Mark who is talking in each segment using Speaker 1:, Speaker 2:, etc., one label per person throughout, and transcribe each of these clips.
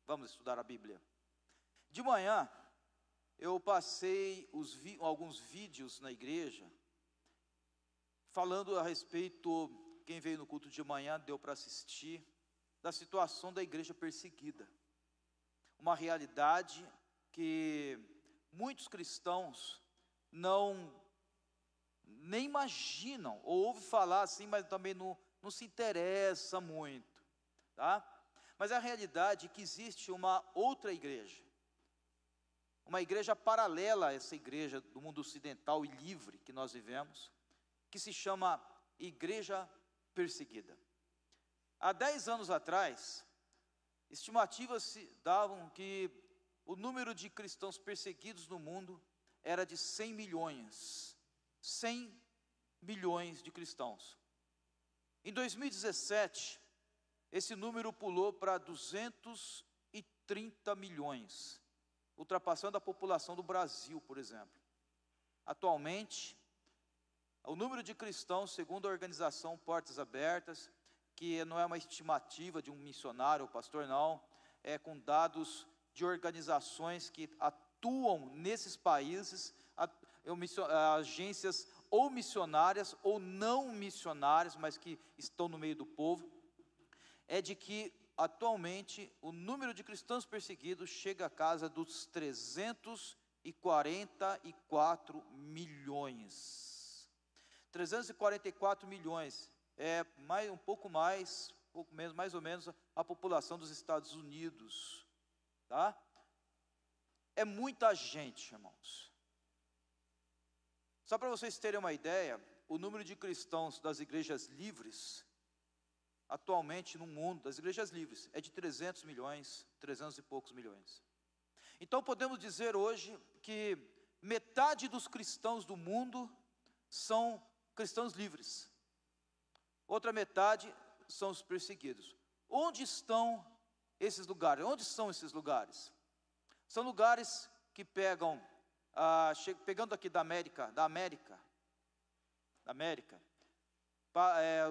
Speaker 1: Vamos estudar a Bíblia. De manhã, eu passei alguns vídeos na igreja, falando a respeito, quem veio no culto de manhã deu para assistir, da situação da igreja perseguida. Uma realidade que muitos cristãos nem imaginam, ou ouvem falar assim, mas também não se interessa muito, tá? Mas a realidade é que existe uma outra igreja, uma igreja paralela a essa igreja do mundo ocidental e livre que nós vivemos, que se chama Igreja Perseguida. Há 10 anos atrás, estimativas se davam que o número de cristãos perseguidos no mundo era de 100 milhões. 100 milhões de cristãos. Em 2017, esse número pulou para 230 milhões, ultrapassando a população do Brasil, por exemplo. Atualmente, o número de cristãos, segundo a organização Portas Abertas, que não é uma estimativa de um missionário ou pastor, não, é com dados de organizações que atuam nesses países, agências ou missionárias ou não missionárias, mas que estão no meio do povo, é de que atualmente o número de cristãos perseguidos chega à casa dos 344 milhões. 344 milhões é um pouco mais, pouco menos, mais ou menos a população dos Estados Unidos, tá? É muita gente, irmãos. Só para vocês terem uma ideia, o número de cristãos das igrejas livres, atualmente no mundo, das igrejas livres, é de 300 milhões, 300 e poucos milhões. Então podemos dizer hoje que metade dos cristãos do mundo são cristãos livres. Outra metade são os perseguidos. Onde estão esses lugares? Onde são esses lugares? São lugares que pegando aqui da América,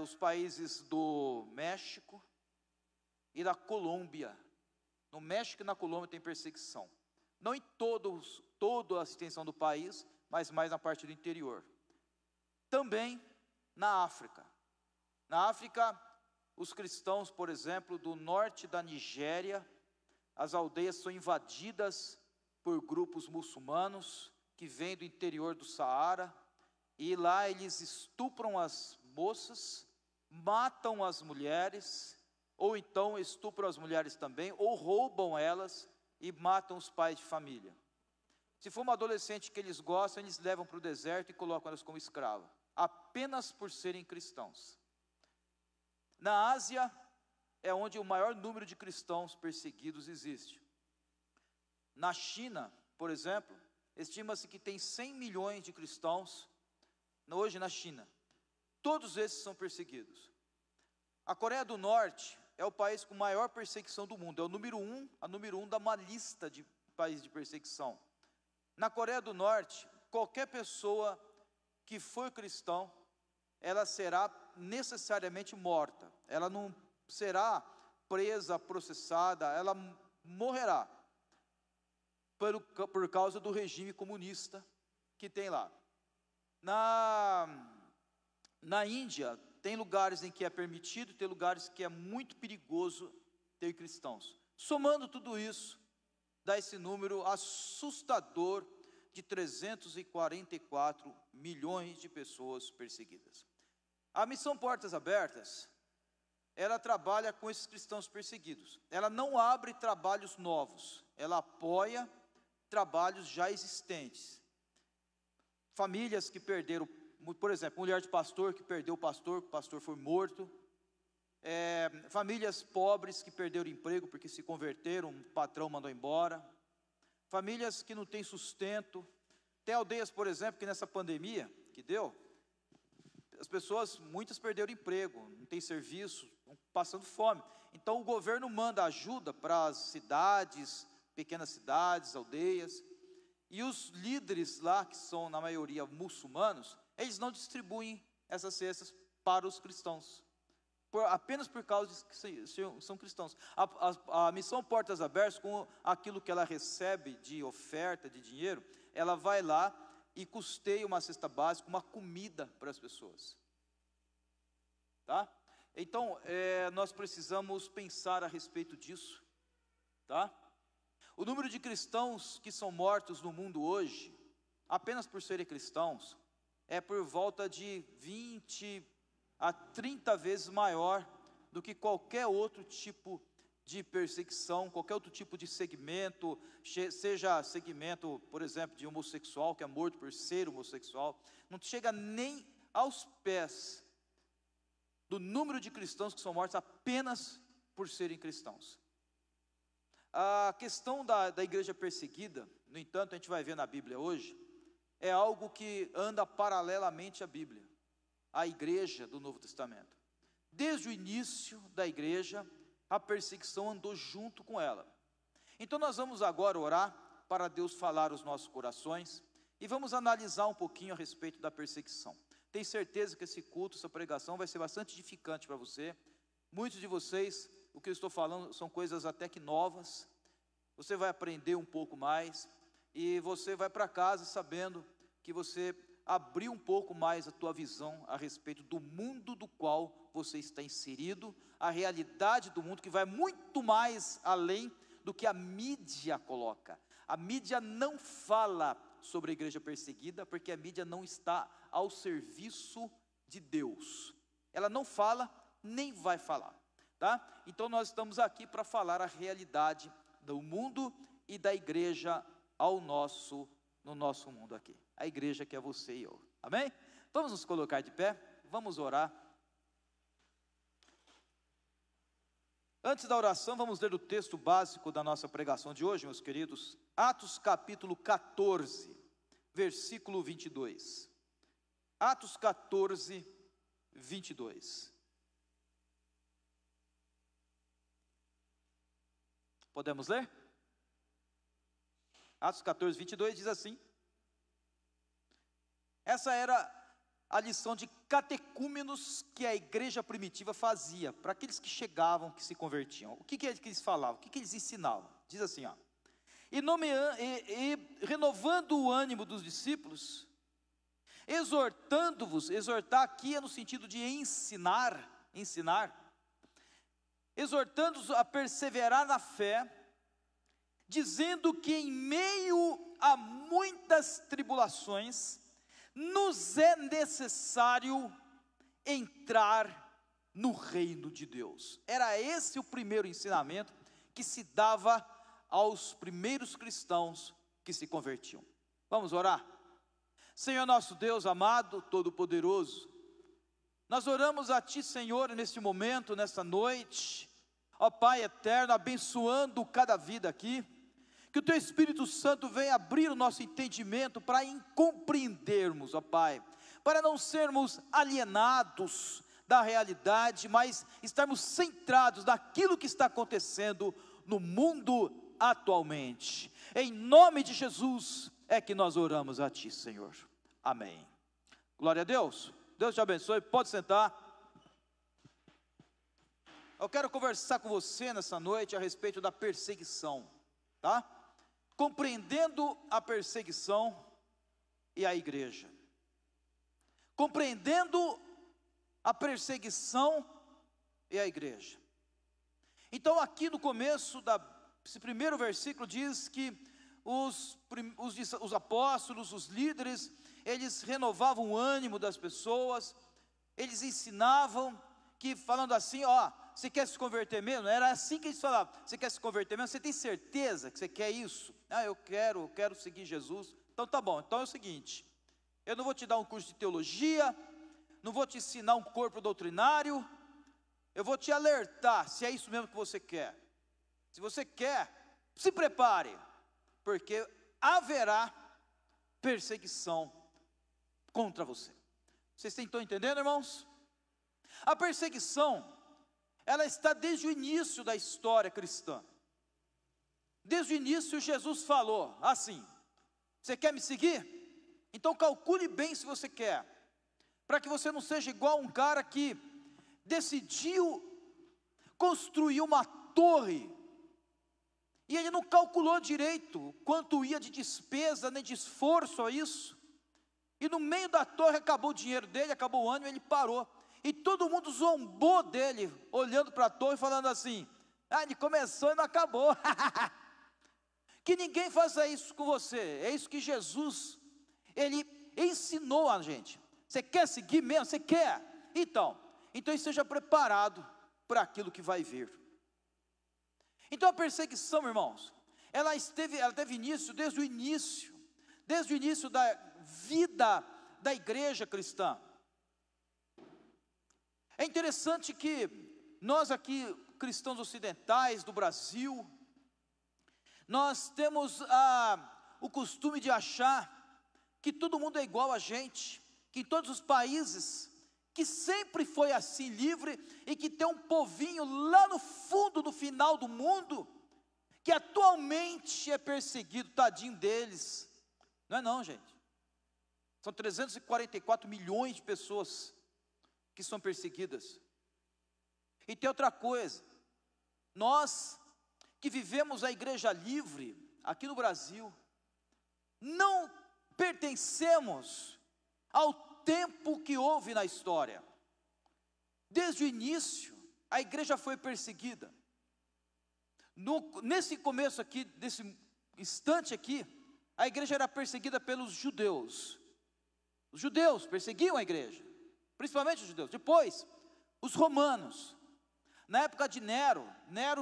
Speaker 1: os países do México e da Colômbia. No México e na Colômbia tem perseguição. Não em toda a extensão do país, mas mais na parte do interior. Também na África. Na África, os cristãos, por exemplo, do norte da Nigéria, as aldeias são invadidas por grupos muçulmanos que vêm do interior do Saara, e lá eles estupram as moças, matam as mulheres, ou então estupram as mulheres também, ou roubam elas e matam os pais de família. Se for uma adolescente que eles gostam, eles levam para o deserto e colocam elas como escrava, apenas por serem cristãos. Na Ásia é onde o maior número de cristãos perseguidos existe. Na China, por exemplo, estima-se que tem 100 milhões de cristãos hoje na China. Todos esses são perseguidos. A Coreia do Norte é o país com maior perseguição do mundo, é a número um da uma lista de países de perseguição. Na Coreia do Norte, qualquer pessoa que for cristão, ela será necessariamente morta. Ela não será presa, processada, ela morrerá por causa do regime comunista que tem lá. Na Índia, tem lugares em que é permitido, tem lugares que é muito perigoso ter cristãos. Somando tudo isso, dá esse número assustador de 344 milhões de pessoas perseguidas. A Missão Portas Abertas, ela trabalha com esses cristãos perseguidos. Ela não abre trabalhos novos, ela apoia trabalhos já existentes. Famílias que perderam, por exemplo, mulher de pastor que perdeu o pastor foi morto. Famílias pobres que perderam o emprego porque se converteram, o patrão mandou embora. Famílias que não têm sustento. Tem aldeias, por exemplo, que nessa pandemia que deu, as pessoas, muitas perderam emprego, não tem serviço, estão passando fome. Então o governo manda ajuda para as cidades, pequenas cidades, aldeias, e os líderes lá, que são na maioria muçulmanos, eles não distribuem essas cestas para os cristãos. apenas por causa de que são cristãos. A missão Portas Abertas, com aquilo que ela recebe de oferta, de dinheiro, ela vai lá e custeia uma cesta básica, uma comida para as pessoas. Tá? Então, nós precisamos pensar a respeito disso. Tá? O número de cristãos que são mortos no mundo hoje, apenas por serem cristãos, é por volta de 20 a 30 vezes maior do que qualquer outro tipo de perseguição, qualquer outro tipo de segmento, seja segmento, por exemplo, de homossexual, que é morto por ser homossexual, não chega nem aos pés do número de cristãos que são mortos apenas por serem cristãos. A questão da igreja perseguida, no entanto, a gente vai ver na Bíblia hoje, é algo que anda paralelamente à Bíblia, a igreja do Novo Testamento. Desde o início da igreja, a perseguição andou junto com ela. Então nós vamos agora orar para Deus falar os nossos corações e vamos analisar um pouquinho a respeito da perseguição. Tenho certeza que esse culto, essa pregação vai ser bastante edificante para você. Muitos de vocês, o que eu estou falando são coisas até que novas. Você vai aprender um pouco mais e você vai para casa sabendo que você abrir um pouco mais a tua visão a respeito do mundo do qual você está inserido, a realidade do mundo que vai muito mais além do que a mídia coloca. A mídia não fala sobre a igreja perseguida, porque a mídia não está ao serviço de Deus. Ela não fala, nem vai falar, tá? Então nós estamos aqui para falar a realidade do mundo e da igreja no nosso mundo aqui. A igreja que é você e eu, amém? Vamos nos colocar de pé, vamos orar. Antes da oração, vamos ler o texto básico da nossa pregação de hoje, meus queridos. Atos capítulo 14, versículo 22. Atos 14, 22. Podemos ler? Atos 14, 22 diz assim: essa era a lição de catecúmenos que a igreja primitiva fazia, para aqueles que chegavam, que se convertiam. O que eles falavam? O que eles ensinavam? Diz assim, ó: e renovando o ânimo dos discípulos, exortando-vos, exortar aqui é no sentido de ensinar, exortando-os a perseverar na fé, dizendo que em meio a muitas tribulações, nos é necessário entrar no reino de Deus. Era esse o primeiro ensinamento que se dava aos primeiros cristãos que se convertiam. Vamos orar? Senhor nosso Deus amado, todo-poderoso, nós oramos a Ti, Senhor, neste momento, nesta noite, ó Pai eterno, abençoando cada vida aqui, que o Teu Espírito Santo venha abrir o nosso entendimento para compreendermos, ó Pai, para não sermos alienados da realidade, mas estarmos centrados naquilo que está acontecendo no mundo atualmente. Em nome de Jesus é que nós oramos a Ti, Senhor. Amém. Glória a Deus. Deus te abençoe. Pode sentar. Eu quero conversar com você nessa noite a respeito da perseguição, tá? Compreendendo a perseguição e a igreja. Compreendendo a perseguição e a igreja. Então aqui no começo desse primeiro versículo diz que os apóstolos, os líderes, eles renovavam o ânimo das pessoas, eles ensinavam, que falando assim, ó, você quer se converter mesmo? Era assim que eles falavam, você quer se converter mesmo? Você tem certeza que você quer isso? Ah, eu quero seguir Jesus. Então tá bom, então é o seguinte, eu não vou te dar um curso de teologia, não vou te ensinar um corpo doutrinário, eu vou te alertar se é isso mesmo que você quer. Se você quer, se prepare, porque haverá perseguição contra você. Vocês estão entendendo, irmãos? A perseguição, ela está desde o início da história cristã. Desde o início Jesus falou assim: você quer me seguir? Então calcule bem se você quer, para que você não seja igual um cara que decidiu construir uma torre, e ele não calculou direito quanto ia de despesa, nem de esforço a isso, e no meio da torre acabou o dinheiro dele, acabou o ano, e ele parou, e todo mundo zombou dele, olhando para a torre, falando assim: ah, ele começou e não acabou. Que ninguém faça isso com você. É isso que Jesus, ele ensinou a gente. Você quer seguir mesmo? Você quer? Então esteja preparado para aquilo que vai vir. Então a perseguição, irmãos, ela teve início desde o início da vida da igreja cristã. É interessante que nós aqui, cristãos ocidentais do Brasil, nós temos o costume de achar que todo mundo é igual a gente, que em todos os países, que sempre foi assim, livre, e que tem um povinho lá no fundo, no final do mundo, que atualmente é perseguido, tadinho deles. Não é não, gente. São 344 milhões de pessoas que são perseguidas. E tem outra coisa, nós que vivemos a igreja livre, aqui no Brasil, não pertencemos ao tempo que houve na história. Desde o início, a igreja foi perseguida. Nesse começo aqui, nesse instante aqui, a igreja era perseguida pelos judeus. Os judeus perseguiam a igreja, principalmente os judeus. Depois, os romanos. Na época de Nero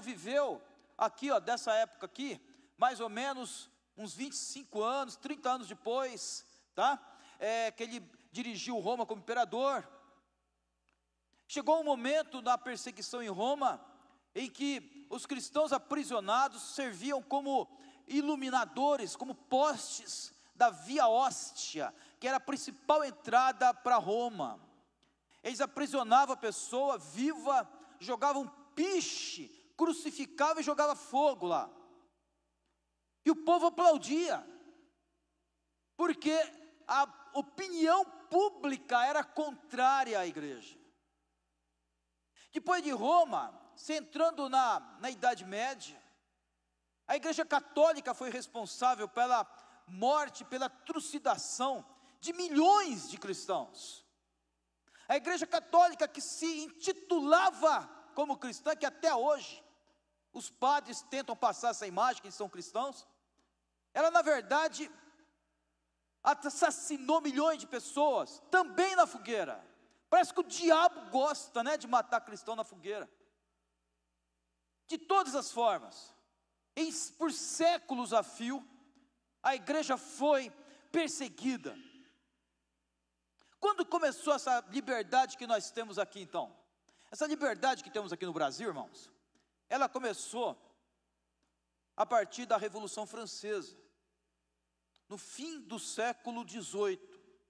Speaker 1: viveu aqui, dessa época aqui, mais ou menos uns 25 anos, 30 anos depois, tá? Que ele dirigiu Roma como imperador. Chegou um momento da perseguição em Roma, em que os cristãos aprisionados serviam como iluminadores, como postes da Via Óstia, que era a principal entrada para Roma. Eles aprisionavam a pessoa viva, jogavam piche, crucificava e jogava fogo lá, e o povo aplaudia, porque a opinião pública era contrária à igreja. Depois de Roma, se entrando na Idade Média, a igreja católica foi responsável pela morte, pela trucidação de milhões de cristãos. A igreja católica, que se intitulava como cristã, que até hoje os padres tentam passar essa imagem que eles são cristãos, ela na verdade assassinou milhões de pessoas, também na fogueira. Parece que o diabo gosta, né, de matar cristão na fogueira, de todas as formas. Por séculos a fio, a igreja foi perseguida. Quando começou essa liberdade que nós temos aqui então? Essa liberdade que temos aqui no Brasil, irmãos, ela começou a partir da Revolução Francesa, no fim do século XVIII,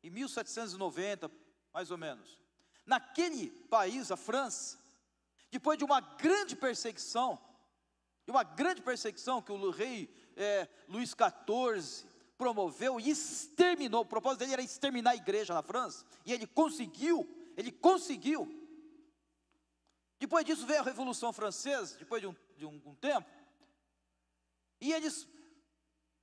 Speaker 1: em 1790, mais ou menos. Naquele país, a França, depois de uma grande perseguição que o rei Luís XIV promoveu e exterminou. O propósito dele era exterminar a igreja na França, e ele conseguiu. Depois disso veio a Revolução Francesa, depois de um tempo, e eles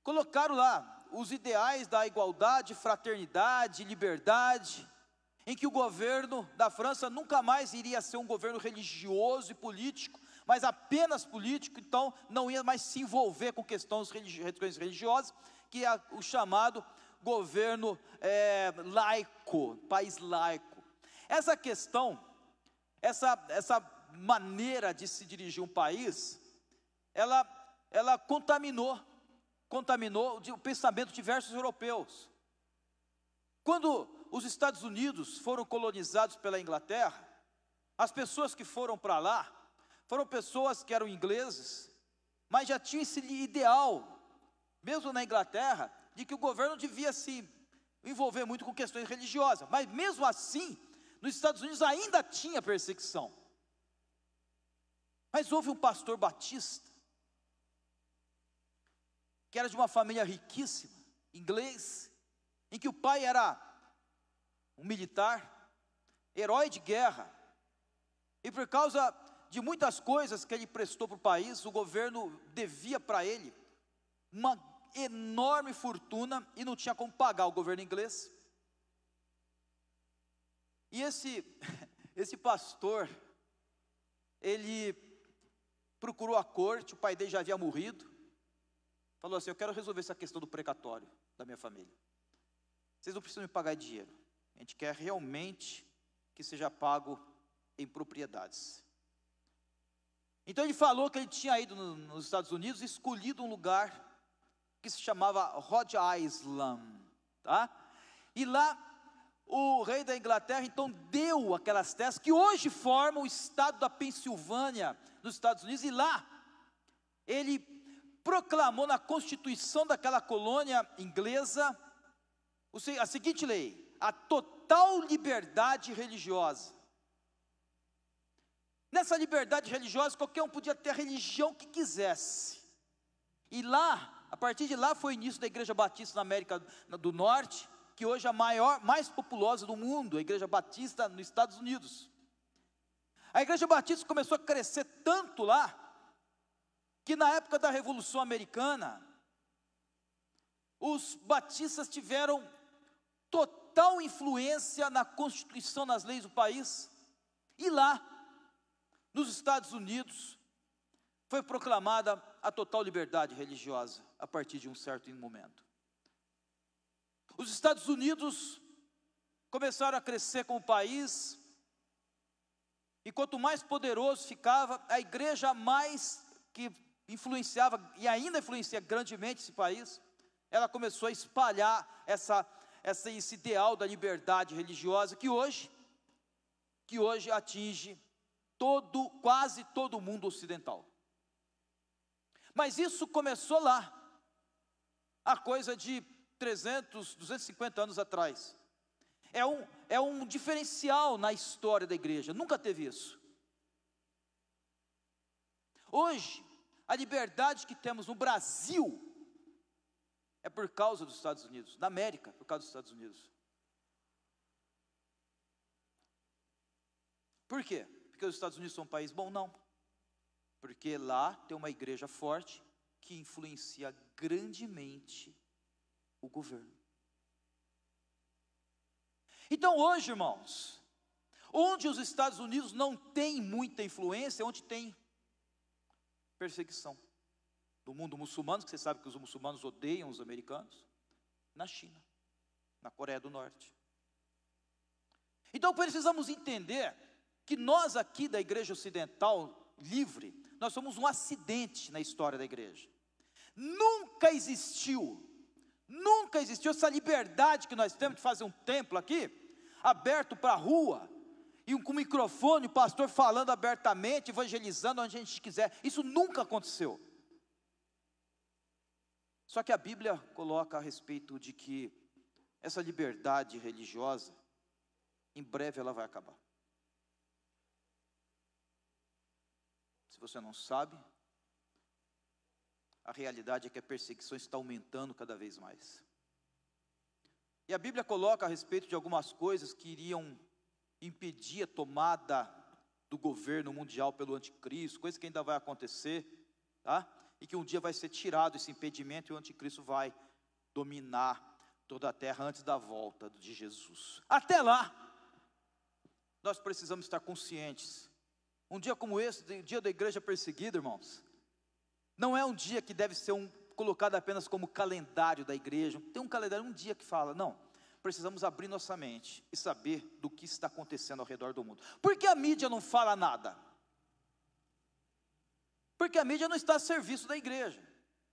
Speaker 1: colocaram lá os ideais da igualdade, fraternidade, liberdade, em que o governo da França nunca mais iria ser um governo religioso e político, mas apenas político. Então não ia mais se envolver com questões religiosas, que é o chamado governo laico, país laico. Essa questão, essa maneira de se dirigir um país, ela contaminou o pensamento de diversos europeus. Quando os Estados Unidos foram colonizados pela Inglaterra, as pessoas que foram para lá, foram pessoas que eram ingleses, mas já tinham esse ideal, mesmo na Inglaterra, de que o governo devia se envolver muito com questões religiosas, mas mesmo assim, nos Estados Unidos ainda tinha perseguição. Mas houve um pastor batista, que era de uma família riquíssima, inglês, em que o pai era um militar, herói de guerra, E por causa de muitas coisas que ele prestou para o país, o governo devia para ele uma enorme fortuna e não tinha como pagar o governo inglês. E esse pastor, ele procurou a corte, o pai dele já havia morrido, falou assim: eu quero resolver essa questão do precatório da minha família. Vocês não precisam me pagar dinheiro, a gente quer realmente que seja pago em propriedades. Então ele falou que ele tinha ido nos Estados Unidos e escolhido um lugar que se chamava Rhode Island, tá? E lá o rei da Inglaterra então deu aquelas terras que hoje formam o estado da Pensilvânia, nos Estados Unidos, e lá ele proclamou na constituição daquela colônia inglesa a seguinte lei: a total liberdade religiosa. Nessa liberdade religiosa, qualquer um podia ter a religião que quisesse. E lá, a partir de lá, foi o início da Igreja Batista na América do Norte, que hoje é a maior, mais populosa do mundo, a Igreja Batista nos Estados Unidos. A Igreja Batista começou a crescer tanto lá, que na época da Revolução Americana, os batistas tiveram total influência na Constituição, nas leis do país, e lá, nos Estados Unidos, foi proclamada a total liberdade religiosa, a partir de um certo momento. Os Estados Unidos começaram a crescer como país, e quanto mais poderoso ficava, a igreja mais que influenciava, e ainda influencia grandemente esse país, ela começou a espalhar esse ideal da liberdade religiosa, que hoje atinge quase todo o mundo ocidental. Mas isso começou lá, há coisa de 300, 250 anos atrás. É um diferencial na história da igreja, nunca teve isso. Hoje, a liberdade que temos no Brasil é por causa dos Estados Unidos, na América, por causa dos Estados Unidos. Por quê? Porque os Estados Unidos são um país bom? Não. Porque lá tem uma igreja forte que influencia grandemente o governo. Então hoje, irmãos, onde os Estados Unidos não têm muita influência, onde tem perseguição do mundo muçulmano, que você sabe que os muçulmanos odeiam os americanos, na China, na Coreia do Norte. Então precisamos entender que nós aqui da Igreja Ocidental Livre, nós somos um acidente na história da igreja. Nunca existiu essa liberdade que nós temos de fazer um templo aqui, aberto para a rua, e com o microfone, o pastor falando abertamente, evangelizando onde a gente quiser. Isso nunca aconteceu. Só que a Bíblia coloca a respeito de que essa liberdade religiosa, em breve ela vai acabar. Se você não sabe, a realidade é que a perseguição está aumentando cada vez mais. E a Bíblia coloca a respeito de algumas coisas que iriam impedir a tomada do governo mundial pelo anticristo, coisa que ainda vai acontecer, tá? E que um dia vai ser tirado esse impedimento e o anticristo vai dominar toda a terra antes da volta de Jesus. Até lá, nós precisamos estar conscientes. Um dia como esse, o dia da igreja perseguida, irmãos, não é um dia que deve ser colocado apenas como calendário da igreja. Tem um calendário, um dia que fala, não. Precisamos abrir nossa mente e saber do que está acontecendo ao redor do mundo. Por que a mídia não fala nada? Porque a mídia não está a serviço da igreja.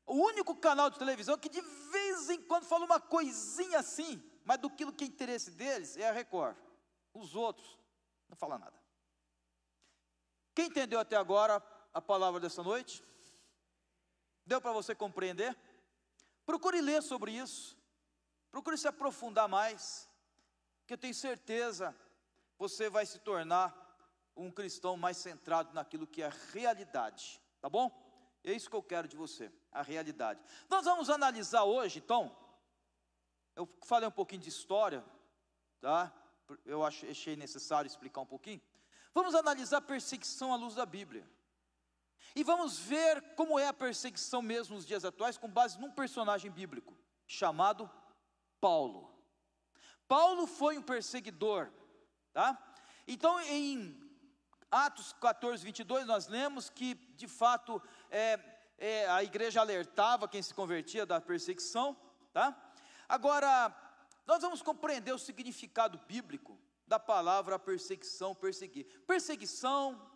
Speaker 1: O único canal de televisão que de vez em quando fala uma coisinha assim, mas do que é interesse deles é a Record. Os outros não falam nada. Quem entendeu até agora a palavra dessa noite? Deu para você compreender? Procure ler sobre isso. Procure se aprofundar mais, que eu tenho certeza você vai se tornar um cristão mais centrado naquilo que é a realidade, tá bom? É isso que eu quero de você, a realidade. Nós vamos analisar hoje, então, eu falei um pouquinho de história, tá? Eu achei necessário explicar um pouquinho, Vamos analisar a perseguição à luz da Bíblia. E vamos ver como é a perseguição mesmo nos dias atuais, com base num personagem bíblico, chamado Paulo. Paulo foi um perseguidor, tá? Então em Atos 14, 22, nós lemos que de fato a igreja alertava quem se convertia da perseguição, tá? Agora, nós vamos compreender o significado bíblico da palavra perseguição, perseguir. Perseguição,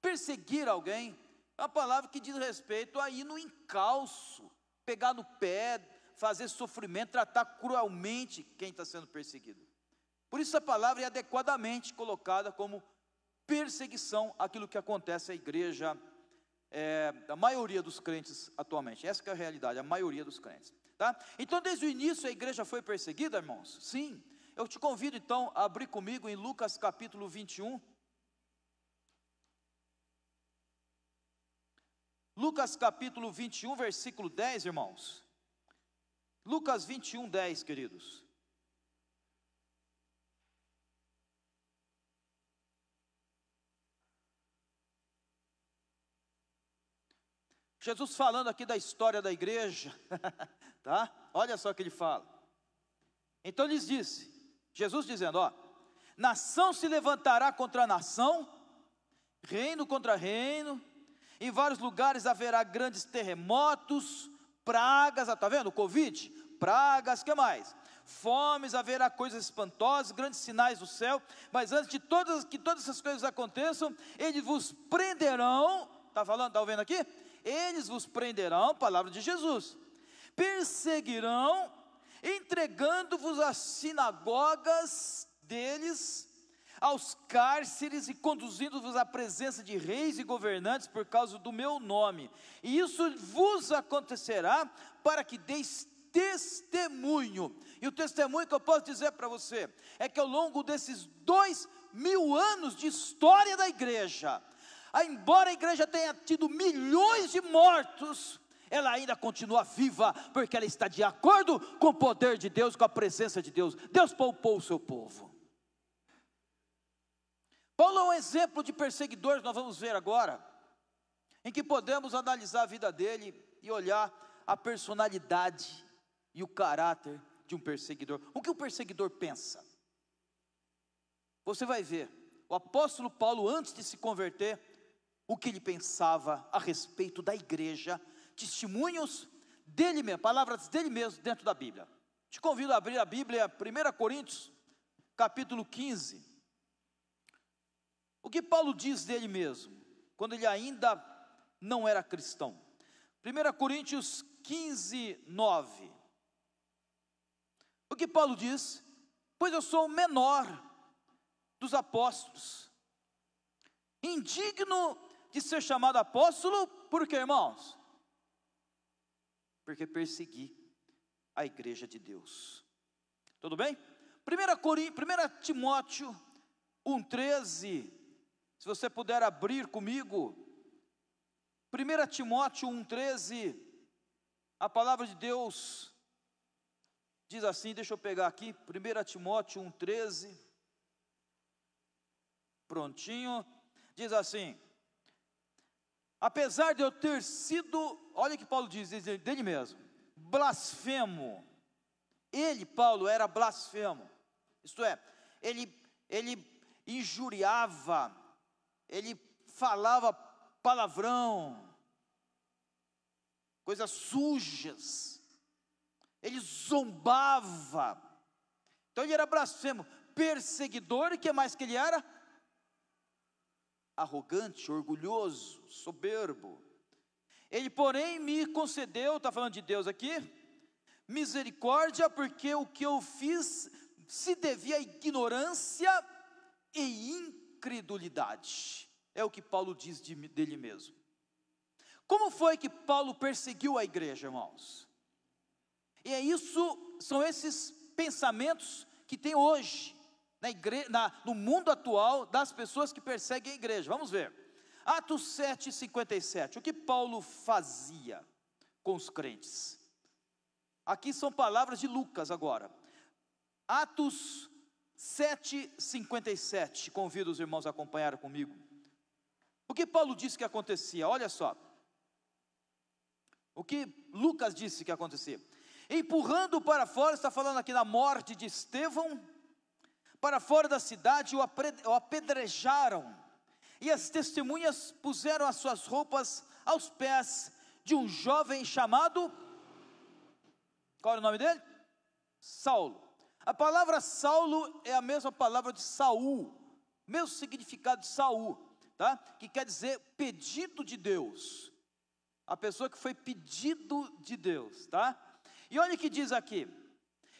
Speaker 1: perseguir alguém, é uma palavra que diz respeito a ir no encalço, pegar no pé, fazer sofrimento, tratar cruelmente quem está sendo perseguido. Por isso a palavra é adequadamente colocada como perseguição, aquilo que acontece à igreja, a maioria dos crentes atualmente. Essa que é a realidade, a maioria dos crentes, tá? Então desde o início a igreja foi perseguida, irmãos? Sim. Eu te convido então a abrir comigo em Lucas capítulo 21. Lucas capítulo 21, versículo 10, irmãos. Lucas 21, 10, queridos. Jesus falando aqui da história da igreja, tá? Olha só o que ele fala. Então lhes disse, Jesus dizendo, nação se levantará contra nação, reino contra reino, em vários lugares haverá grandes terremotos, pragas, está vendo? Covid, pragas, que mais? Fomes, haverá coisas espantosas, grandes sinais do céu, mas antes de que todas essas coisas aconteçam, eles vos prenderão, está falando, está ouvindo aqui? Eles vos prenderão, palavra de Jesus, perseguirão, entregando-vos às sinagogas deles, aos cárceres e conduzindo-vos à presença de reis e governantes por causa do meu nome, e isso vos acontecerá para que deis testemunho. E o testemunho que eu posso dizer para você, é que ao longo desses 2000 anos de história da igreja, embora a igreja tenha tido milhões de mortos, ela ainda continua viva, porque ela está de acordo com o poder de Deus, com a presença de Deus. Deus poupou o seu povo. Paulo é um exemplo de perseguidor, nós vamos ver agora, em que podemos analisar a vida dele e olhar a personalidade e o caráter de um perseguidor. O que o perseguidor pensa? Você vai ver, o apóstolo Paulo, antes de se converter, o que ele pensava a respeito da igreja, testemunhos dele mesmo, palavras dele mesmo dentro da Bíblia. Te convido a abrir a Bíblia, 1 Coríntios, capítulo 15. O que Paulo diz dele mesmo, quando ele ainda não era cristão? 1 Coríntios 15, 9. O que Paulo diz? Pois eu sou o menor dos apóstolos, indigno de ser chamado apóstolo, por quê, irmãos? Porque persegui a igreja de Deus. Tudo bem? 1 Timóteo 1,13, se você puder abrir comigo, 1 Timóteo 1,13, a palavra de Deus diz assim, deixa eu pegar aqui, 1 Timóteo 1,13, prontinho, diz assim, apesar de eu ter sido, olha o que Paulo diz dele mesmo, blasfemo, ele, Paulo, era blasfemo, isto é, ele injuriava, ele falava palavrão, coisas sujas, ele zombava, então ele era blasfemo, perseguidor, e o que mais que ele era? Arrogante, orgulhoso, soberbo. Ele porém me concedeu, está falando de Deus aqui, misericórdia, porque o que eu fiz se devia à ignorância e incredulidade, é o que Paulo diz dele mesmo. Como foi que Paulo perseguiu a igreja, irmãos? E são esses pensamentos que tem hoje, no mundo atual, das pessoas que perseguem a igreja. Vamos ver, Atos 7:57, o que Paulo fazia com os crentes? Aqui são palavras de Lucas agora, Atos 7:57, convido os irmãos a acompanhar comigo. O que Paulo disse que acontecia? Olha só, o que Lucas disse que acontecia. Empurrando para fora, está falando aqui da morte de Estevão, para fora da cidade o apedrejaram, e as testemunhas puseram as suas roupas aos pés de um jovem chamado, qual era o nome dele? Saulo. A palavra Saulo é a mesma palavra de Saul, mesmo significado de Saul, tá? Que quer dizer pedido de Deus, a pessoa que foi pedido de Deus, tá? E olha o que diz aqui: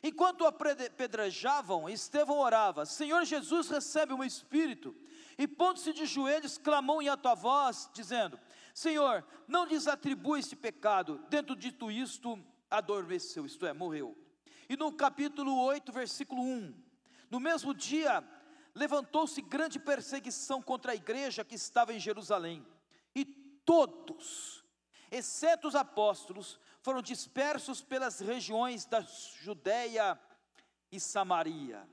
Speaker 1: enquanto o apedrejavam, Estevão orava: Senhor Jesus, recebe o meu espírito. E pondo-se de joelhos, clamou em alta voz, dizendo: Senhor, não lhes atribua este pecado. Dentro dito isto, adormeceu, isto é, morreu. E no capítulo 8, versículo 1, no mesmo dia, levantou-se grande perseguição contra a igreja que estava em Jerusalém, e todos, exceto os apóstolos, foram dispersos pelas regiões da Judéia e Samaria.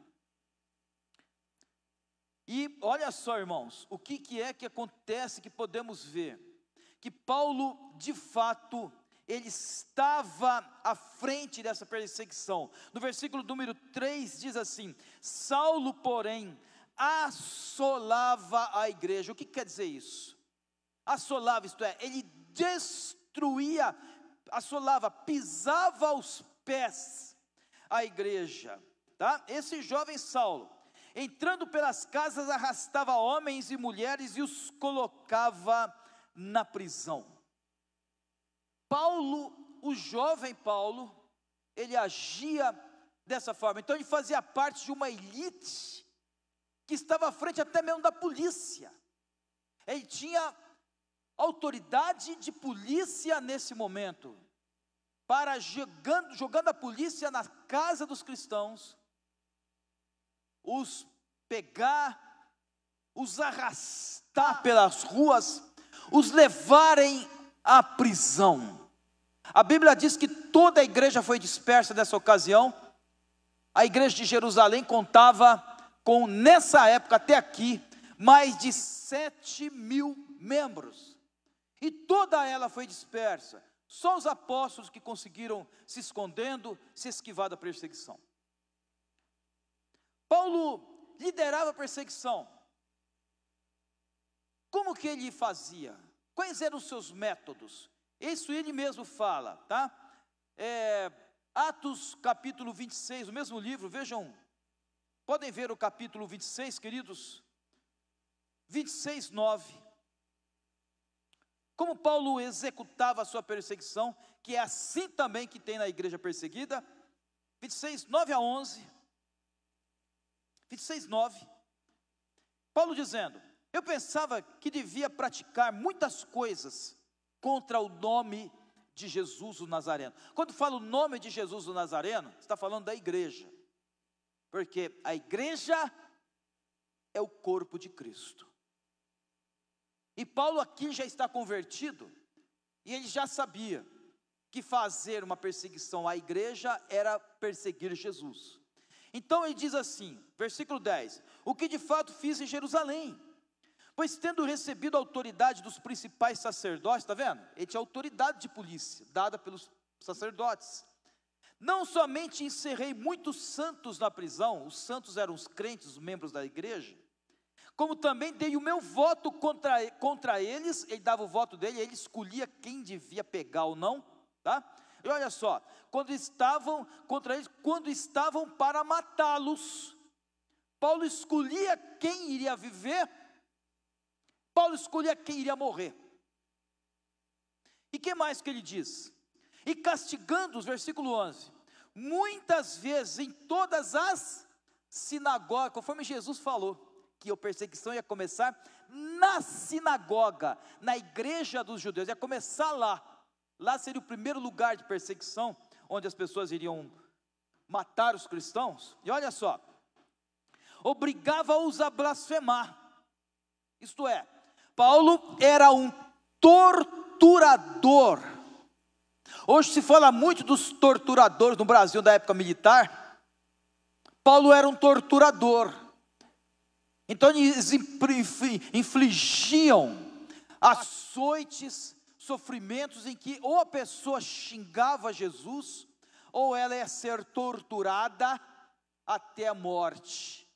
Speaker 1: E olha só, irmãos, o que é que acontece, que podemos ver, que Paulo, de fato, ele estava à frente dessa perseguição. No versículo número 3 diz assim: Saulo, porém, assolava a igreja. O que quer dizer isso? Assolava, isto é, ele destruía, assolava, pisava aos pés a igreja, tá? Esse jovem Saulo, entrando pelas casas, arrastava homens e mulheres e os colocava na prisão. Paulo, o jovem Paulo, ele agia dessa forma. Então ele fazia parte de uma elite que estava à frente até mesmo da polícia. Ele tinha autoridade de polícia nesse momento, para jogando a polícia na casa dos cristãos, os pegar, os arrastar pelas ruas, os levarem à prisão. A Bíblia diz que toda a igreja foi dispersa nessa ocasião. A igreja de Jerusalém contava com, nessa época até aqui, mais de 7.000 membros, e toda ela foi dispersa. Só os apóstolos que conseguiram se escondendo, se esquivar da perseguição. Paulo liderava a perseguição. Como que ele fazia? Quais eram os seus métodos? Isso ele mesmo fala, tá? Atos capítulo 26, o mesmo livro, vejam, podem ver o capítulo 26, queridos, 26, 9. Como Paulo executava a sua perseguição, que é assim também que tem na igreja perseguida. 26, 9 a 11. 26, 9. Paulo dizendo: eu pensava que devia praticar muitas coisas contra o nome de Jesus o Nazareno. Quando fala o nome de Jesus o Nazareno, está falando da igreja, porque a igreja é o corpo de Cristo. E Paulo aqui já está convertido, e ele já sabia que fazer uma perseguição à igreja era perseguir Jesus. Então ele diz assim, versículo 10: o que de fato fiz em Jerusalém, pois tendo recebido a autoridade dos principais sacerdotes, está vendo? Ele tinha autoridade de polícia, dada pelos sacerdotes. Não somente encerrei muitos santos na prisão, os santos eram os crentes, os membros da igreja, como também dei o meu voto contra eles. Ele dava o voto dele, ele escolhia quem devia pegar ou não, tá? E olha só, quando estavam contra eles, quando estavam para matá-los, Paulo escolhia quem iria viver, Paulo escolhia quem iria morrer. E que mais que ele diz? E castigando-os, versículo 11, muitas vezes em todas as sinagogas, conforme Jesus falou, que a perseguição ia começar na sinagoga, na igreja dos judeus, ia começar lá. Lá seria o primeiro lugar de perseguição, onde as pessoas iriam matar os cristãos. E olha só, obrigava-os a blasfemar. Isto é, Paulo era um torturador. Hoje se fala muito dos torturadores no Brasil da época militar. Paulo era um torturador. Então eles infligiam açoites, sofrimentos em que ou a pessoa xingava Jesus, ou ela ia ser torturada até a morte,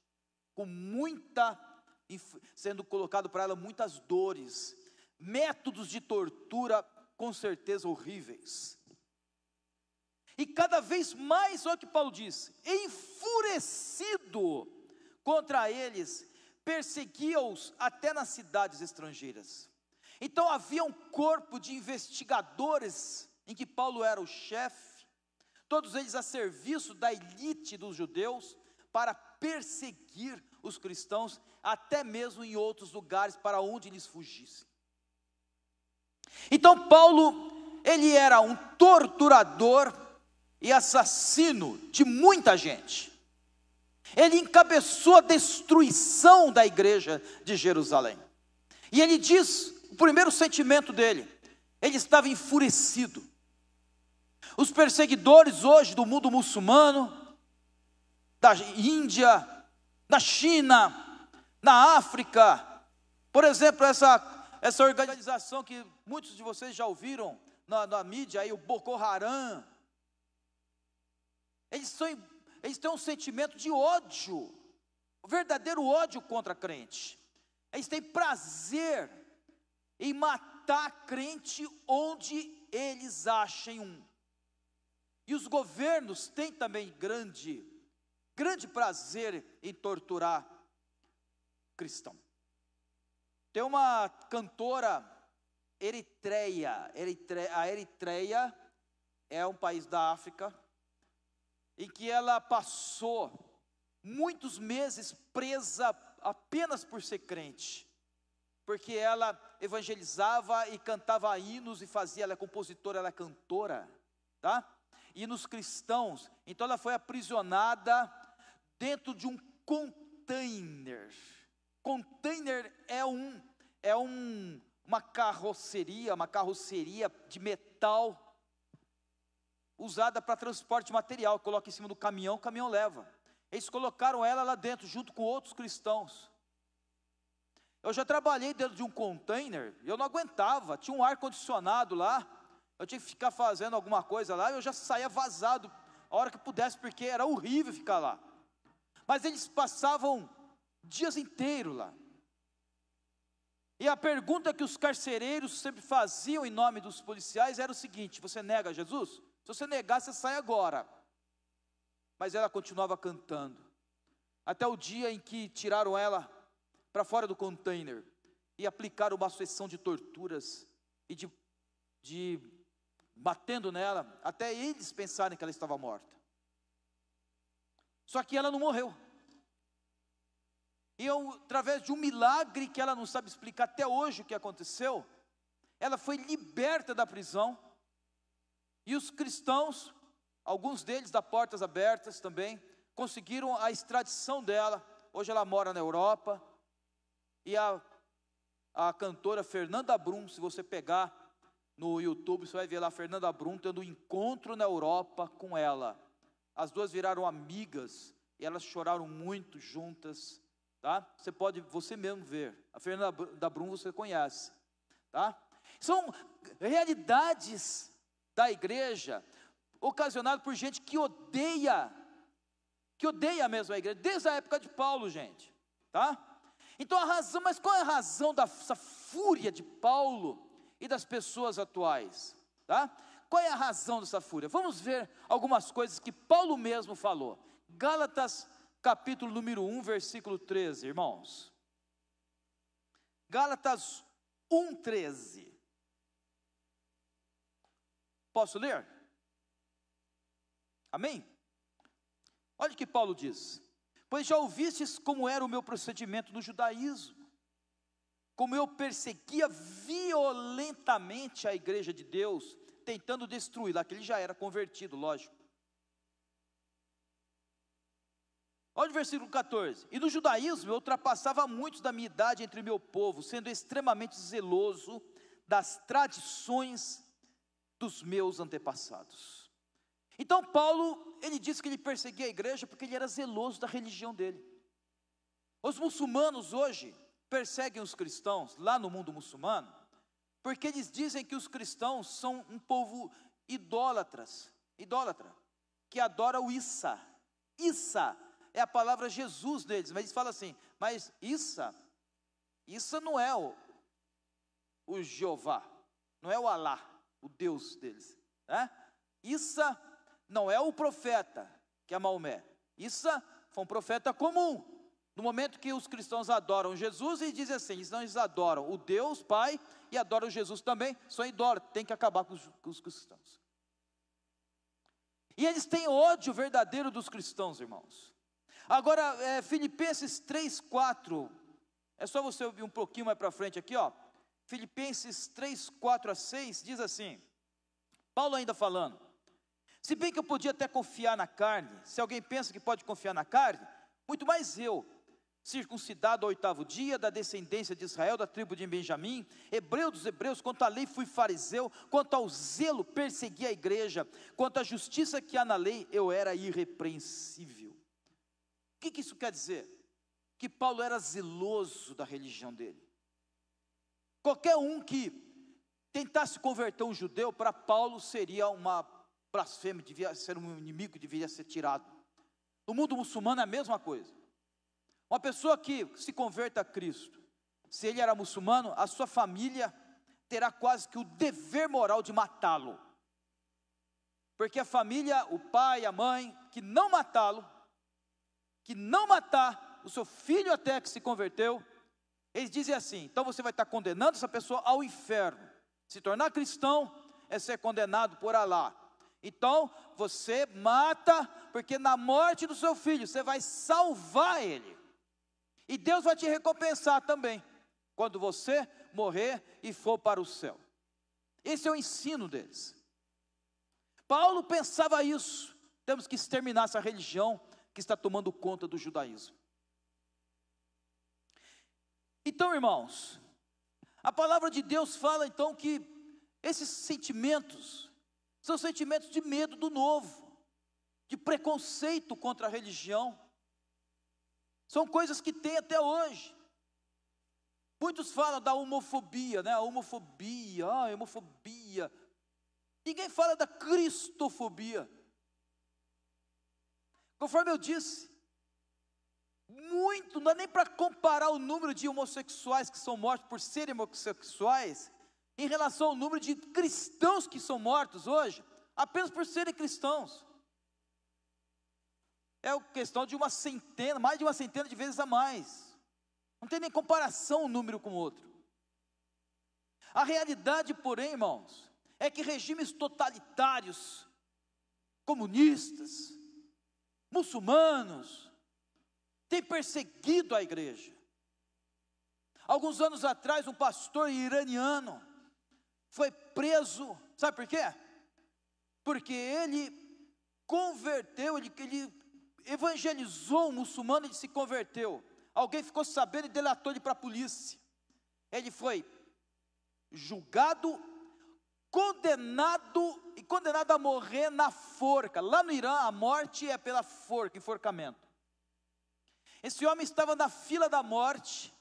Speaker 1: sendo colocado para ela muitas dores, métodos de tortura com certeza horríveis. E cada vez mais, olha o que Paulo diz, enfurecido contra eles, perseguia-os até nas cidades estrangeiras. Então havia um corpo de investigadores, em que Paulo era o chefe, todos eles a serviço da elite dos judeus, para perseguir os cristãos, até mesmo em outros lugares, para onde eles fugissem. Então Paulo, ele era um torturador e assassino de muita gente. Ele encabeçou a destruição da igreja de Jerusalém. E ele diz, o primeiro sentimento dele, ele estava enfurecido. Os perseguidores hoje do mundo muçulmano, da Índia, da China, na África, por exemplo, essa organização que muitos de vocês já ouviram na mídia, aí, o Boko Haram, eles têm um sentimento de ódio, o verdadeiro ódio contra crente. Eles têm prazer em matar crente onde eles achem um. E os governos têm também grande prazer em torturar cristão. Tem uma cantora eritreia, a Eritreia é um país da África, em que ela passou muitos meses presa apenas por ser crente, porque ela evangelizava e cantava hinos e ela é compositora, ela é cantora, tá? Hinos cristãos. Então ela foi aprisionada dentro de um container. Container é uma carroceria de metal, usada para transporte de material, coloca em cima do caminhão, o caminhão leva. Eles colocaram ela lá dentro, junto com outros cristãos. Eu já trabalhei dentro de um container, eu não aguentava, tinha um ar-condicionado lá, eu tinha que ficar fazendo alguma coisa lá, eu já saía vazado, a hora que pudesse, porque era horrível ficar lá. Mas eles passavam dias inteiros lá. E a pergunta que os carcereiros sempre faziam em nome dos policiais era o seguinte: você nega Jesus? Se você negar, você sai agora. Mas ela continuava cantando, até o dia em que tiraram ela para fora do container e aplicaram uma sucessão de torturas e de batendo nela, até eles pensarem que ela estava morta. Só que ela não morreu. E através de um milagre que ela não sabe explicar até hoje o que aconteceu, ela foi liberta da prisão. E os cristãos, alguns deles da Portas Abertas também, conseguiram a extradição dela. Hoje ela mora na Europa. E a cantora Fernanda Brum, se você pegar no YouTube, você vai ver lá Fernanda Brum tendo um encontro na Europa com ela. As duas viraram amigas e elas choraram muito juntas, tá? Você mesmo ver. A Fernanda Brum você conhece, tá? São realidades da igreja, ocasionado por gente que odeia mesmo a igreja, desde a época de Paulo, gente, tá? Então mas qual é a razão dessa fúria de Paulo e das pessoas atuais, tá? Qual é a razão dessa fúria? Vamos ver algumas coisas que Paulo mesmo falou. Gálatas, capítulo número 1, versículo 13, irmãos. Gálatas 1:13. Posso ler? Amém? Olha o que Paulo diz: pois já ouvistes como era o meu procedimento no judaísmo, como eu perseguia violentamente a igreja de Deus, tentando destruí-la, que ele já era convertido, lógico. Olha o versículo 14: e no judaísmo eu ultrapassava muitos da minha idade entre meu povo, sendo extremamente zeloso das tradições dos meus antepassados. Então Paulo, ele disse que ele perseguia a igreja porque ele era zeloso da religião dele. Os muçulmanos hoje perseguem os cristãos lá no mundo muçulmano, porque eles dizem que os cristãos são um povo idólatra, que adora o Issa. Issa é a palavra Jesus deles, mas eles falam assim, mas Issa não é o Jeová, não é o Alá, o Deus deles, né? Issa não é o profeta, que é Maomé. Issa foi um profeta comum. No momento que os cristãos adoram Jesus, eles dizem assim, eles adoram o Deus Pai e adoram Jesus também, são idólatras, tem que acabar com os cristãos. E eles têm ódio verdadeiro dos cristãos, irmãos. Agora, Filipenses 3:4, é só você ouvir um pouquinho mais para frente aqui, ó. Filipenses 3:4-6 diz assim, Paulo ainda falando, se bem que eu podia até confiar na carne, se alguém pensa que pode confiar na carne, muito mais eu, circuncidado ao 8º dia, da descendência de Israel, da tribo de Benjamim, hebreu dos hebreus, quanto à lei fui fariseu, quanto ao zelo persegui a igreja, quanto à justiça que há na lei, eu era irrepreensível. O que isso quer dizer? Que Paulo era zeloso da religião dele. Qualquer um que tentasse converter um judeu, para Paulo seria uma blasfêmia, devia ser um inimigo, deveria ser tirado. No mundo muçulmano é a mesma coisa. Uma pessoa que se converta a Cristo, se ele era muçulmano, a sua família terá quase que o dever moral de matá-lo. Porque a família, o pai, a mãe, que não matá-lo, que não matar o seu filho até que se converteu, eles dizem assim, então você vai estar condenando essa pessoa ao inferno. Se tornar cristão é ser condenado por Alá. Então você mata, porque na morte do seu filho você vai salvar ele. E Deus vai te recompensar também, quando você morrer e for para o céu. Esse é o ensino deles. Paulo pensava isso, temos que exterminar essa religião que está tomando conta do judaísmo. Então, irmãos, a palavra de Deus fala então que esses sentimentos são sentimentos de medo do novo, de preconceito contra a religião. São coisas que tem até hoje. Muitos falam da homofobia, né? A homofobia. Ninguém fala da cristofobia. Conforme eu disse, não dá nem para comparar o número de homossexuais que são mortos por serem homossexuais, em relação ao número de cristãos que são mortos hoje, apenas por serem cristãos. É questão de mais de uma centena de vezes a mais. Não tem nem comparação um número com o outro. A realidade, porém, irmãos, é que regimes totalitários, comunistas, muçulmanos, têm perseguido a igreja. Alguns anos atrás, um pastor iraniano foi preso, sabe por quê? Porque ele converteu, ele evangelizou um muçulmano, ele se converteu. Alguém ficou sabendo e delatou ele para a polícia. Ele foi julgado, condenado a morrer na forca. Lá no Irã, a morte é pela forca, enforcamento. Esse homem estava na fila da morte,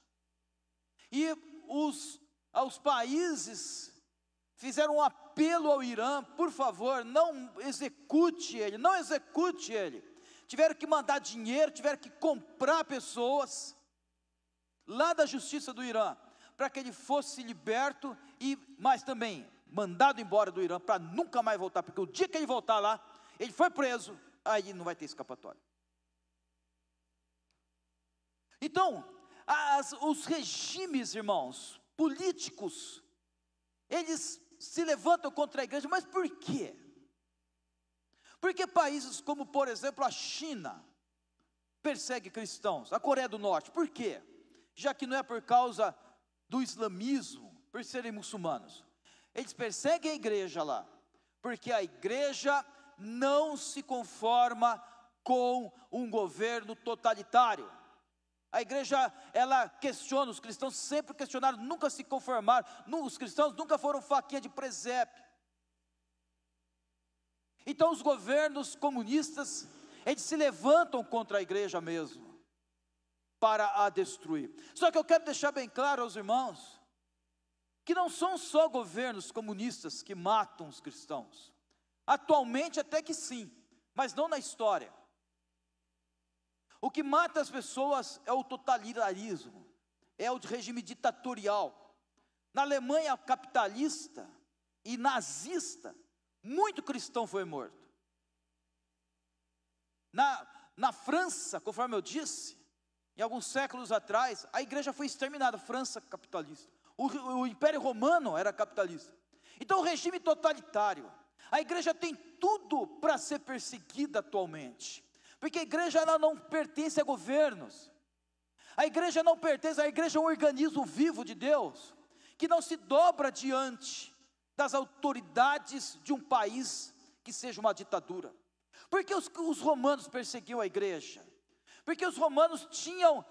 Speaker 1: e os países fizeram um apelo ao Irã, por favor, não execute ele. Tiveram que mandar dinheiro, tiveram que comprar pessoas lá da justiça do Irã, para que ele fosse liberto, mas também mandado embora do Irã, para nunca mais voltar, porque o dia que ele voltar lá, ele foi preso, aí não vai ter escapatória. Então, os regimes, irmãos, políticos, eles se levantam contra a igreja, mas por quê? Porque países como, por exemplo, a China persegue cristãos, a Coreia do Norte, por quê? Já que não é por causa do islamismo, por serem muçulmanos. Eles perseguem a igreja lá, porque a igreja não se conforma com um governo totalitário. A igreja, ela questiona, os cristãos sempre questionaram, nunca se conformaram, os cristãos nunca foram faquinha de presépio. Então os governos comunistas, eles se levantam contra a igreja mesmo, para a destruir. Só que eu quero deixar bem claro aos irmãos, que não são só governos comunistas que matam os cristãos. Atualmente até que sim, mas não na história. O que mata as pessoas é o totalitarismo, é o regime ditatorial. Na Alemanha capitalista e nazista, muito cristão foi morto. Na França, conforme eu disse, em alguns séculos atrás, a igreja foi exterminada. França capitalista, o Império Romano era capitalista. Então o regime totalitário, a igreja tem tudo para ser perseguida atualmente, porque a igreja ela não pertence a governos, a igreja não pertence, a igreja é um organismo vivo de Deus, que não se dobra diante das autoridades de um país que seja uma ditadura. Porque os romanos perseguiam a igreja? Porque os romanos tinham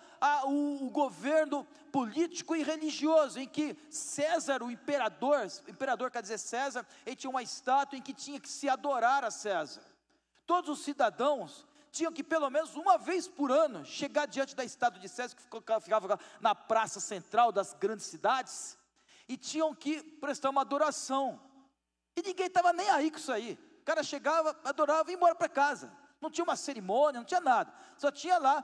Speaker 1: o governo político e religioso, em que César, o imperador quer dizer César, ele tinha uma estátua em que tinha que se adorar a César. Todos os cidadãos tinham que pelo menos uma vez por ano chegar diante da estátua de César, que ficava na praça central das grandes cidades, e tinham que prestar uma adoração, e ninguém estava nem aí com isso aí. O cara chegava, adorava e ia embora para casa. Não tinha uma cerimônia, não tinha nada, só tinha lá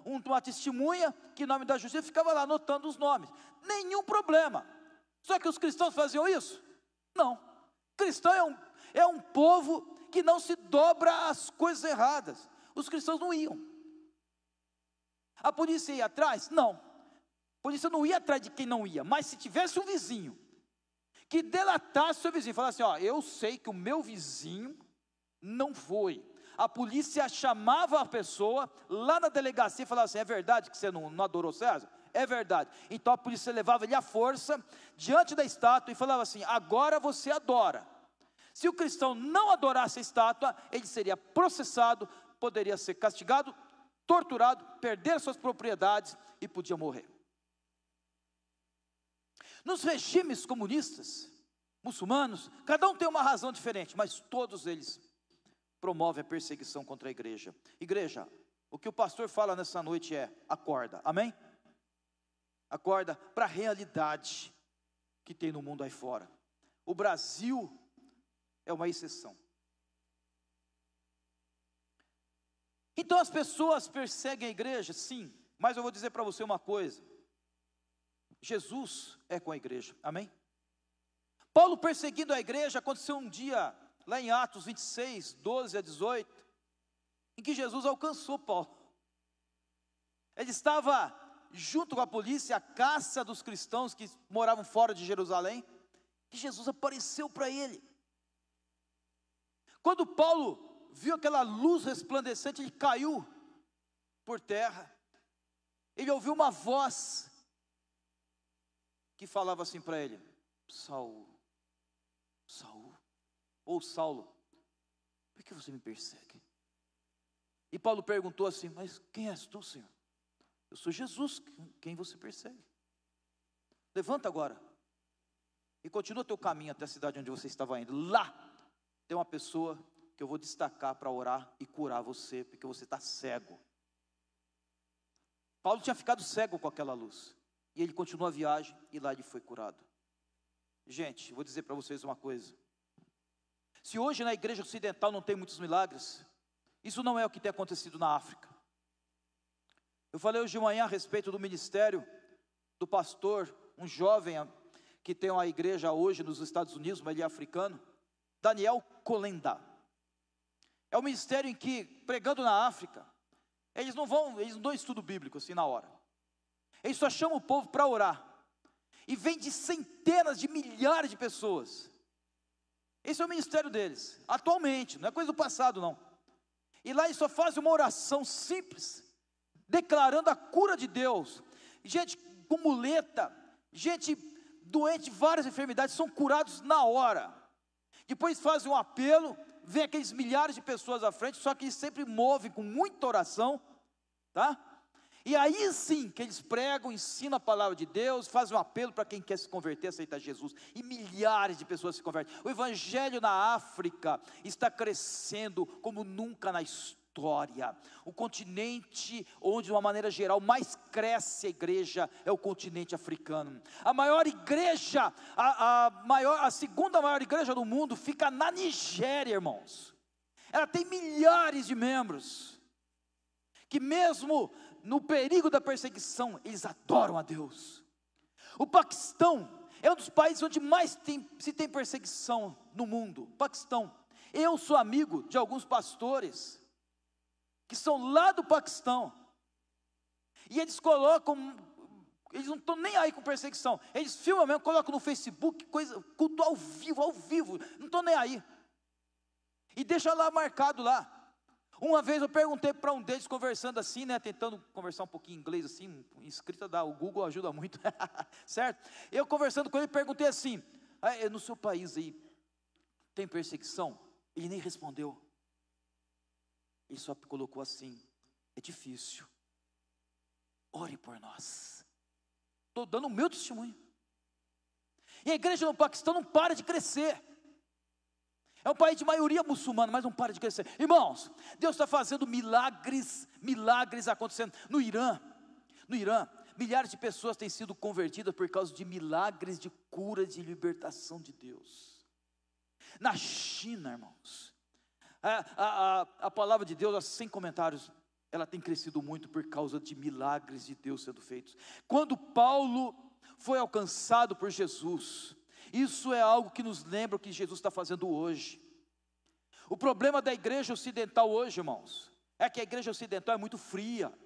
Speaker 1: uma testemunha, que em nome da justiça ficava lá anotando os nomes, nenhum problema. Só que os cristãos faziam isso? Não. Cristão é um povo que não se dobra às coisas erradas. Os cristãos não iam. A polícia ia atrás? Não. A polícia não ia atrás de quem não ia, mas se tivesse um vizinho que delatasse o seu vizinho, falasse assim, eu sei que o meu vizinho não foi, a polícia chamava a pessoa lá na delegacia e falava assim, é verdade que você não adorou César? É verdade. Então a polícia levava ele à força diante da estátua e falava assim, agora você adora. Se o cristão não adorasse a estátua, ele seria processado, poderia ser castigado, torturado, perder suas propriedades e podia morrer. Nos regimes comunistas, muçulmanos, cada um tem uma razão diferente, mas todos eles promovem a perseguição contra a igreja. Igreja, o que o pastor fala nessa noite é, acorda, amém? Acorda para a realidade que tem no mundo aí fora. O Brasil é uma exceção. Então as pessoas perseguem a igreja, sim, mas eu vou dizer para você uma coisa, Jesus é com a igreja, amém? Paulo perseguindo a igreja, aconteceu um dia, lá em Atos 26, 12 a 18, em que Jesus alcançou Paulo. Ele estava junto com a polícia, a caça dos cristãos que moravam fora de Jerusalém, e Jesus apareceu para ele. Quando Paulo viu aquela luz resplandecente, ele caiu por terra, ele ouviu uma voz que falava assim para ele, Saulo, ou Saulo, por que você me persegue? E Paulo perguntou assim, mas quem és tu, Senhor? Eu sou Jesus, quem você persegue? Levanta agora, e continua teu caminho até a cidade onde você estava indo. Lá, tem uma pessoa que eu vou destacar para orar e curar você, porque você está cego. Paulo tinha ficado cego com aquela luz, e ele continuou a viagem, e lá ele foi curado. Gente, vou dizer para vocês uma coisa, se hoje na igreja ocidental não tem muitos milagres, isso não é o que tem acontecido na África. Eu falei hoje de manhã a respeito do ministério do pastor, um jovem que tem uma igreja hoje nos Estados Unidos, mas ele é africano, Daniel Kolenda. É um ministério em que, pregando na África, eles não dão estudo bíblico assim na hora. Eles só chamam o povo para orar. E vem de centenas de milhares de pessoas. Esse é o ministério deles, atualmente, não é coisa do passado não. E lá eles só fazem uma oração simples, declarando a cura de Deus. Gente com muleta, gente doente de várias enfermidades, são curados na hora. Depois fazem um apelo, vem aqueles milhares de pessoas à frente, só que eles sempre movem com muita oração, tá? E aí sim que eles pregam, ensinam a palavra de Deus, fazem um apelo para quem quer se converter, aceitar Jesus, e milhares de pessoas se convertem. O evangelho na África está crescendo como nunca na história. O continente onde, de uma maneira geral, mais cresce a igreja é o continente africano. A maior igreja, a segunda maior igreja do mundo fica na Nigéria, irmãos. Ela tem milhares de membros, que mesmo no perigo da perseguição, eles adoram a Deus. O Paquistão é um dos países onde mais se tem perseguição no mundo. Paquistão. Eu sou amigo de alguns pastores que são lá do Paquistão, e eles colocam, eles não estão nem aí com perseguição, eles filmam mesmo, colocam no Facebook, culto ao vivo, não estão nem aí, e deixa lá marcado lá. Uma vez eu perguntei para um deles, conversando assim, né, tentando conversar um pouquinho em inglês assim, escrita o Google ajuda muito, certo? Eu conversando com ele, perguntei assim, no seu país aí, tem perseguição? Ele nem respondeu. Ele só colocou assim, é difícil, ore por nós. Estou dando o meu testemunho. E a igreja no Paquistão não para de crescer. É um país de maioria muçulmana, mas não para de crescer. Irmãos, Deus está fazendo milagres acontecendo. No Irã, milhares de pessoas têm sido convertidas por causa de milagres de cura, de libertação de Deus. Na China, irmãos, a palavra de Deus, sem comentários, ela tem crescido muito por causa de milagres de Deus sendo feitos. Quando Paulo foi alcançado por Jesus, isso é algo que nos lembra o que Jesus está fazendo hoje. O problema da igreja ocidental hoje, irmãos, é que a igreja ocidental é muito fria.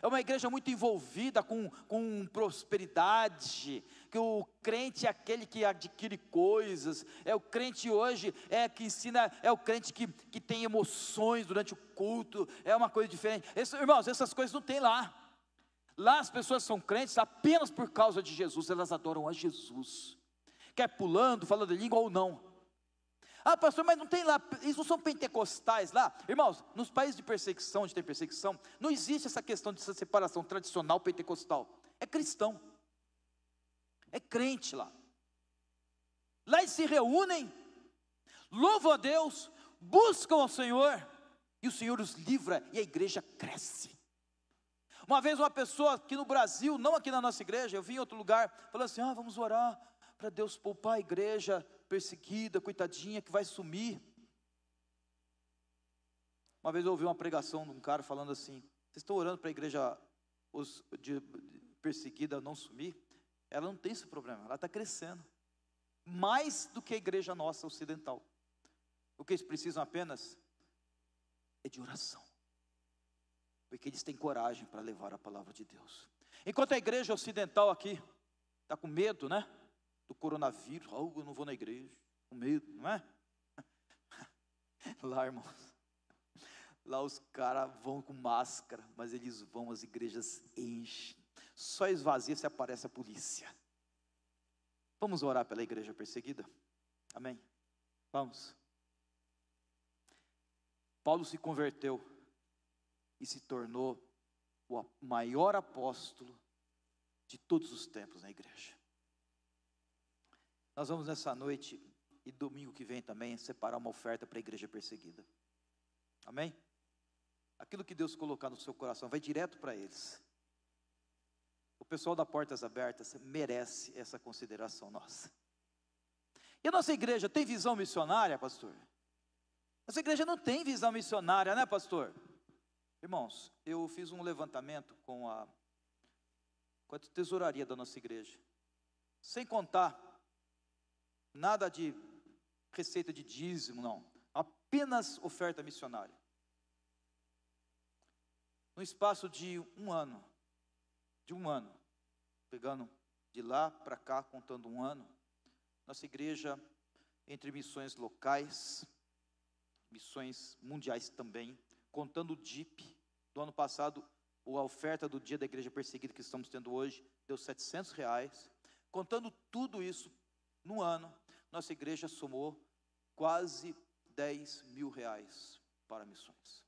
Speaker 1: É uma igreja muito envolvida com prosperidade, que o crente é aquele que adquire coisas, o crente hoje que ensina, é o crente que tem emoções durante o culto, é uma coisa diferente. Irmãos, essas coisas não tem lá. Lá as pessoas são crentes apenas por causa de Jesus, elas adoram a Jesus, quer pulando, falando em língua ou não. Pastor, mas não tem lá, eles não são pentecostais lá? Irmãos, nos países de perseguição, onde tem perseguição, não existe essa questão dessa separação tradicional pentecostal. É cristão, é crente lá. Lá eles se reúnem, louvam a Deus, buscam ao Senhor, e o Senhor os livra, e a igreja cresce. Uma vez uma pessoa aqui no Brasil, não aqui na nossa igreja, eu vim em outro lugar, falou assim, vamos orar para Deus poupar a igreja perseguida, coitadinha, que vai sumir. Uma vez eu ouvi uma pregação de um cara falando assim, vocês estão orando para a igreja perseguida não sumir? Ela não tem esse problema, ela está crescendo, mais do que a igreja nossa ocidental. O que eles precisam apenas é de oração, porque eles têm coragem para levar a palavra de Deus. Enquanto a igreja ocidental aqui está com medo, né, do coronavírus, eu não vou na igreja, com medo, não é? Lá, irmãos, lá os caras vão com máscara, mas eles vão, as igrejas enchem, só esvazia se aparece a polícia. Vamos orar pela igreja perseguida? Amém? Vamos. Paulo se converteu e se tornou o maior apóstolo de todos os tempos na igreja. Nós vamos nessa noite e domingo que vem também separar uma oferta para a igreja perseguida. Amém? Aquilo que Deus colocar no seu coração vai direto para eles. O pessoal da Portas Abertas merece essa consideração nossa. E a nossa igreja tem visão missionária, pastor? Nossa igreja não tem visão missionária, né, pastor? Irmãos, eu fiz um levantamento com a tesouraria da nossa igreja, sem contar nada de receita de dízimo, não, apenas oferta missionária. No espaço de um ano, pegando de lá para cá, contando um ano, nossa igreja, entre missões locais, missões mundiais também, contando o DIP, do ano passado, a oferta do dia da igreja perseguida que estamos tendo hoje, deu R$700, contando tudo isso, no ano, nossa igreja somou quase R$10 mil para missões.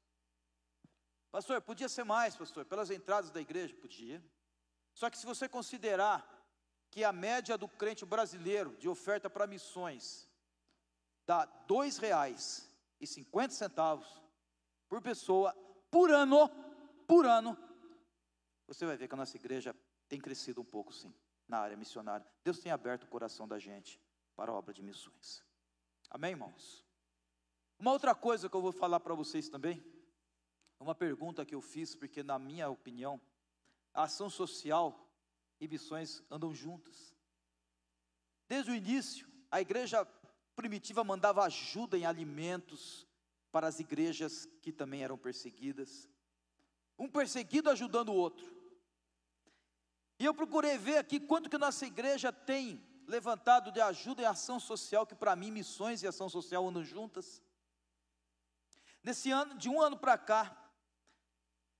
Speaker 1: Pastor, podia ser mais, pastor, pelas entradas da igreja? Podia. Só que se você considerar que a média do crente brasileiro de oferta para missões dá R$ 2,50 por pessoa, por ano, você vai ver que a nossa igreja tem crescido um pouco, sim, na área missionária. Deus tem aberto o coração da gente para a obra de missões. Amém, irmãos? Uma outra coisa que eu vou falar para vocês também, uma pergunta que eu fiz, porque na minha opinião, a ação social e missões andam juntas. Desde o início, a igreja primitiva mandava ajuda em alimentos para as igrejas que também eram perseguidas. Um perseguido ajudando o outro. E eu procurei ver aqui quanto que nossa igreja tem levantado de ajuda em ação social, que para mim missões e ação social andam juntas. Nesse ano, de um ano para cá,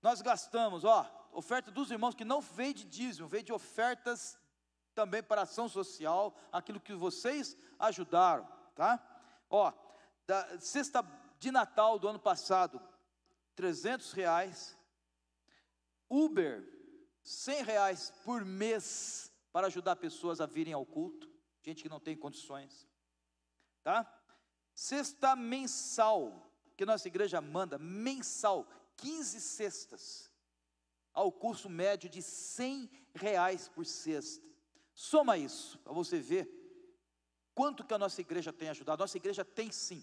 Speaker 1: nós gastamos, oferta dos irmãos que não veio de dízimo, veio de ofertas também para ação social, aquilo que vocês ajudaram, tá? Da cesta de Natal do ano passado, R$300, Uber, R$100 por mês, para ajudar pessoas a virem ao culto, gente que não tem condições, tá? Cesta mensal, que nossa igreja manda, mensal, 15 cestas, ao custo médio de R$100 por cesta. Soma isso, para você ver quanto que a nossa igreja tem ajudado. Nossa igreja tem sim,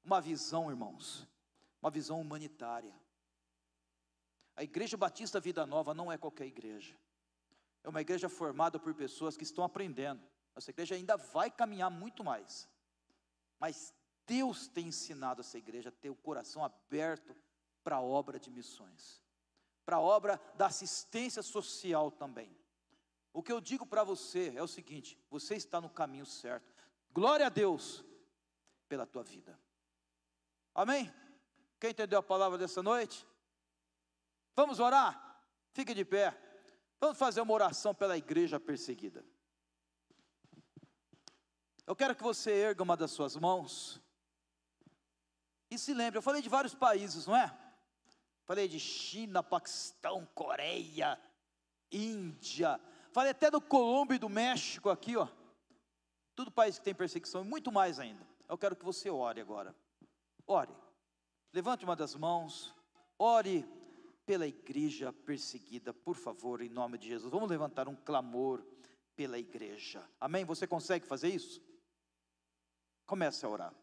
Speaker 1: uma visão, irmãos, uma visão humanitária. A Igreja Batista Vida Nova não é qualquer igreja, é uma igreja formada por pessoas que estão aprendendo. Nossa igreja ainda vai caminhar muito mais, mas Deus tem ensinado essa igreja a ter o coração aberto para a obra de missões, para a obra da assistência social também. O que eu digo para você é o seguinte: você está no caminho certo. Glória a Deus pela tua vida. Amém? Quem entendeu a palavra dessa noite? Vamos orar? Fique de pé. Vamos fazer uma oração pela igreja perseguida. Eu quero que você erga uma das suas mãos e se lembre, eu falei de vários países, não é? Falei de China, Paquistão, Coreia, Índia, falei até do Colômbia e do México aqui, tudo país que tem perseguição e muito mais ainda. Eu quero que você ore agora. Ore, levante uma das mãos, ore pela igreja perseguida, por favor, em nome de Jesus. Vamos levantar um clamor pela igreja, amém? Você consegue fazer isso? Comece a orar,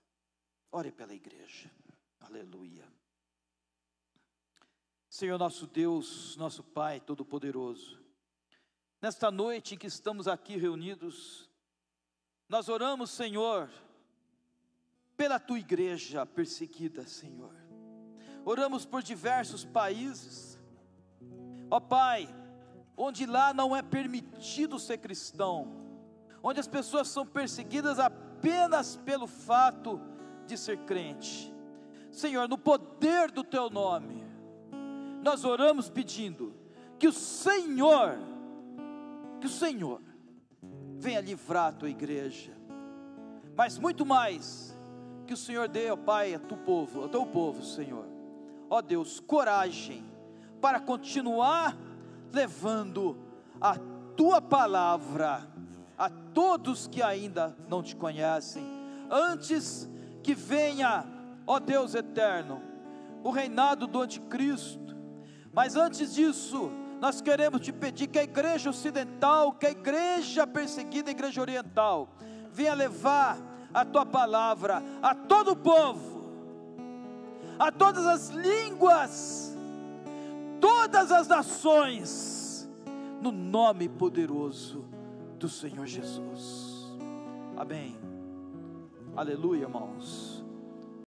Speaker 1: ore pela igreja, aleluia. Senhor nosso Deus, nosso Pai Todo-Poderoso, nesta noite em que estamos aqui reunidos, nós oramos, Senhor, pela Tua igreja perseguida, Senhor. Oramos por diversos países, ó Pai, onde lá não é permitido ser cristão, onde as pessoas são perseguidas apenas pelo fato de ser crente. Senhor, no poder do Teu nome, nós oramos pedindo que o Senhor venha livrar a Tua igreja, mas muito mais, que o Senhor dê, ó Pai, ao Teu povo, Senhor, ó Deus, coragem para continuar levando a Tua palavra a todos que ainda não Te conhecem, antes que venha, ó Deus eterno, o reinado do anticristo. Mas antes disso, nós queremos Te pedir que a igreja ocidental, que a igreja perseguida, a igreja oriental, venha levar a Tua palavra a todo o povo, a todas as línguas, todas as nações, no nome poderoso do Senhor Jesus. Amém. Aleluia, irmãos.